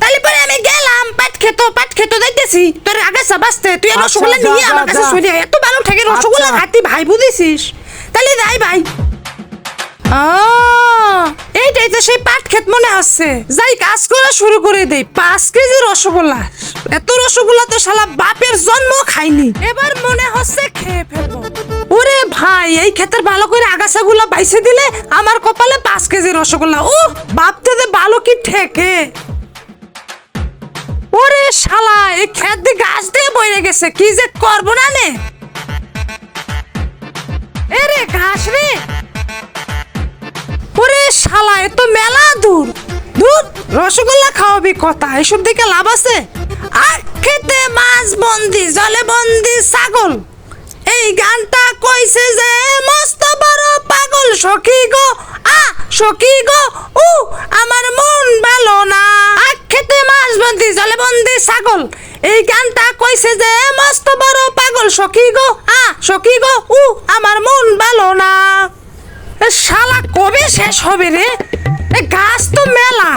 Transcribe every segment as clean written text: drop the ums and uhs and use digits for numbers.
তাহলে পরে আমি গেলাম পাট খেতো যাইতেছি তোর আগাছা বাঁচতে তুই এই রসগোল্লা যা, নিয়ে যা, আমার কাছে যা। শুনে এত ভালো ঠেকে রসগোল্লা আচ্ছা। খাতি ভাই বুঝিস তাহলে যাই ভাই এইটাই তো সেই পাট ক্ষেত মনে হচ্ছে যাই কাজ করা শুরু করে দেই 5 কেজি রসগোল্লা এত রসগোল্লা তো শালা বাপের জন্ম খাইনি এবার মনে হচ্ছে খেয়ে ফেলবো ওরে ভাই এই ক্ষেতের ভালো করে আগাছাগুলো বাইছে দিলে আমার কপালে 5 কেজি রসগোল্লা ও ভাবতে যে ভালো কি ঠেকে ওরে শালা এই ক্ষেত দিয়ে গাছ দিয়ে বইরে গেছে কি যে করবো না নে এরে ঘাস রে ওরে শালা এ তো মেলা দূর দূর রসগোল্লা খাওয়াবি কথা এসব দেখে লাভ আছে আর খেতে মাছ বন্দি জলে বন্দি ছাগল এই গানটা কইছে যে মস্ত বড় পাগল সখী গো সখী গো আমার মন ভালো না আর খেতে মাছ বন্দি জলে বন্দি ছাগল এই গানটা কইছে যে মস্ত বড় পাগল সখী গো সখী গো আমার মন ভালো না শালা কবে শেষ হবে রে গাছ তো মেলা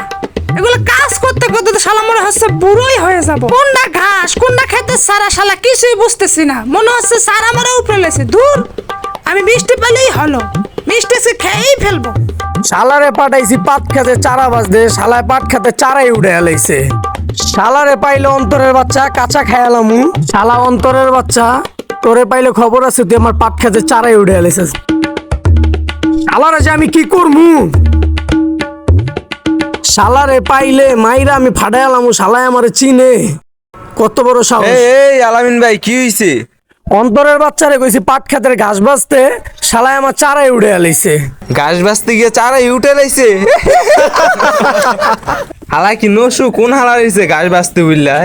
এগুলো কাজ করতে করতে তো শালা মনে হচ্ছে বুড়োই হয়ে যাব কোনটা ঘাস কোনটা খেতে সারা শালা কিছুই বুঝতেছি না মনে হচ্ছে সারা মারা উপরে লেছে দূর আমি বৃষ্টি পেলেই হলো মিষ্টি খেয়েই ফেলবো শালারে পাঠাইছি পাট খেতে চারা বাজতে শালায় পাট খেতে চারাই উঠে এলাইছে শালারে পাইলে অন্তরের বাচ্চা কাঁচা খায়ালামু শালা অন্তরের বাচ্চা তোরে পাইলে খবর আছে তুই আমার পাট খেতে চারাই উঠে এলাইছে শালারে যে আমি কি করমু শালারে পাইলে মাইরা আমি ফাটাইলামু শালায় আমারে চিনে কত বড় সাহস এই আলামিন ভাই কি হইছে? অন্তরের বাচ্চারে কইছি পাট খেতের ঘাস বাজতে শালায় আমার চারাই উঠে এলাইছে ঘাস বাঁচতে গিয়ে চারাই উঠে লাইছে হালা কি নসু কোন হালা হইছে ঘাস বাঁচতে বললা